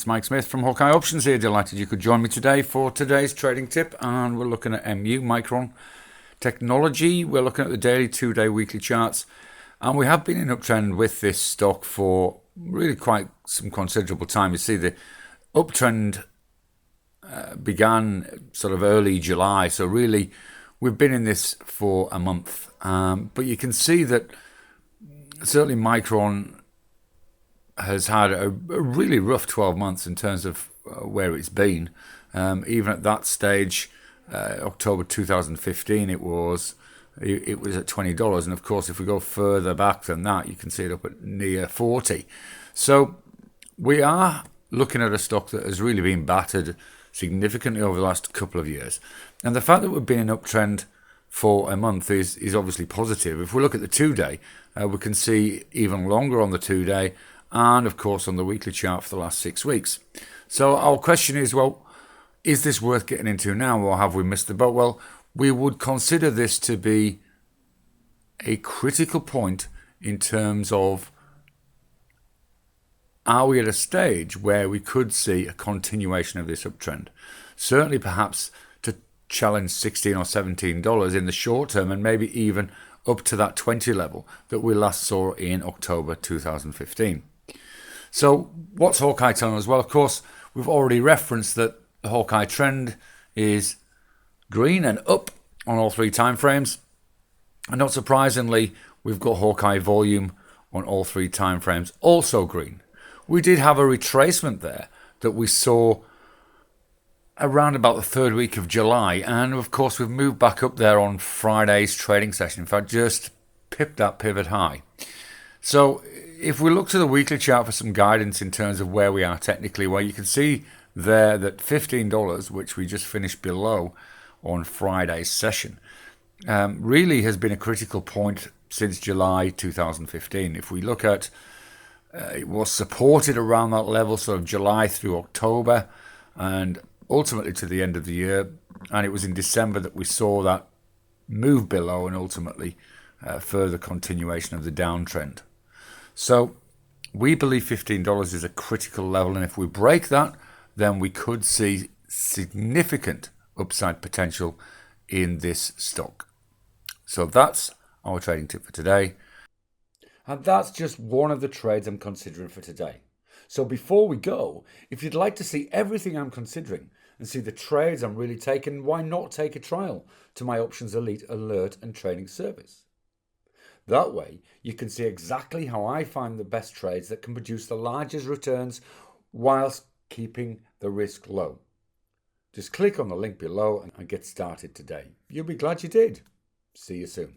Mike Smith from Hawkeye Options here. Delighted you could join me today for today's trading tip. And we're looking at MU, Micron Technology. We're looking at the daily, 2-day, weekly charts. And we have been in uptrend with this stock for really quite some considerable time. You see the uptrend began sort of early July. So really, we've been in this for a month. But you can see that certainly Micron has had a really rough 12 months in terms of where it's been. Even at that stage, October 2015, it was at $20. And of course, if we go further back than that, you can see it up at near 40. So we are looking at a stock that has really been battered significantly over the last couple of years. And the fact that we've been in uptrend for a month is obviously positive. If we look at the 2-day, we can see even longer on the 2-day, and of course on the weekly chart for the last 6 weeks. So our question is, well, is this worth getting into now, or have we missed the boat? Well, we would consider this to be a critical point in terms of, are we at a stage where we could see a continuation of this uptrend? Certainly perhaps to challenge $16 or $17 in the short term, and maybe even up to that 20 level that we last saw in October 2015. So what's Hawkeye telling us? Well, of course, we've already referenced that the Hawkeye trend is green and up on all 3 time frames. And not surprisingly, we've got Hawkeye volume on all 3 time frames also green. We did have a retracement there that we saw around about the 3rd week of July. And of course, we've moved back up there on Friday's trading session. In fact, just pipped that pivot high. So if we look to the weekly chart for some guidance in terms of where we are technically, well, you can see there that $15, which we just finished below on Friday's session, really has been a critical point since July 2015. If we look at, it was supported around that level, sort of July through October, and ultimately to the end of the year. And it was in December that we saw that move below and ultimately further continuation of the downtrend. So we believe $15 is a critical level, and if we break that, then we could see significant upside potential in this stock. So that's our trading tip for today. And that's just one of the trades I'm considering for today. So before we go, if you'd like to see everything I'm considering and see the trades I'm really taking, why not take a trial to my Options Elite alert and training service? That way, you can see exactly how I find the best trades that can produce the largest returns whilst keeping the risk low. Just click on the link below and get started today. You'll be glad you did. See you soon.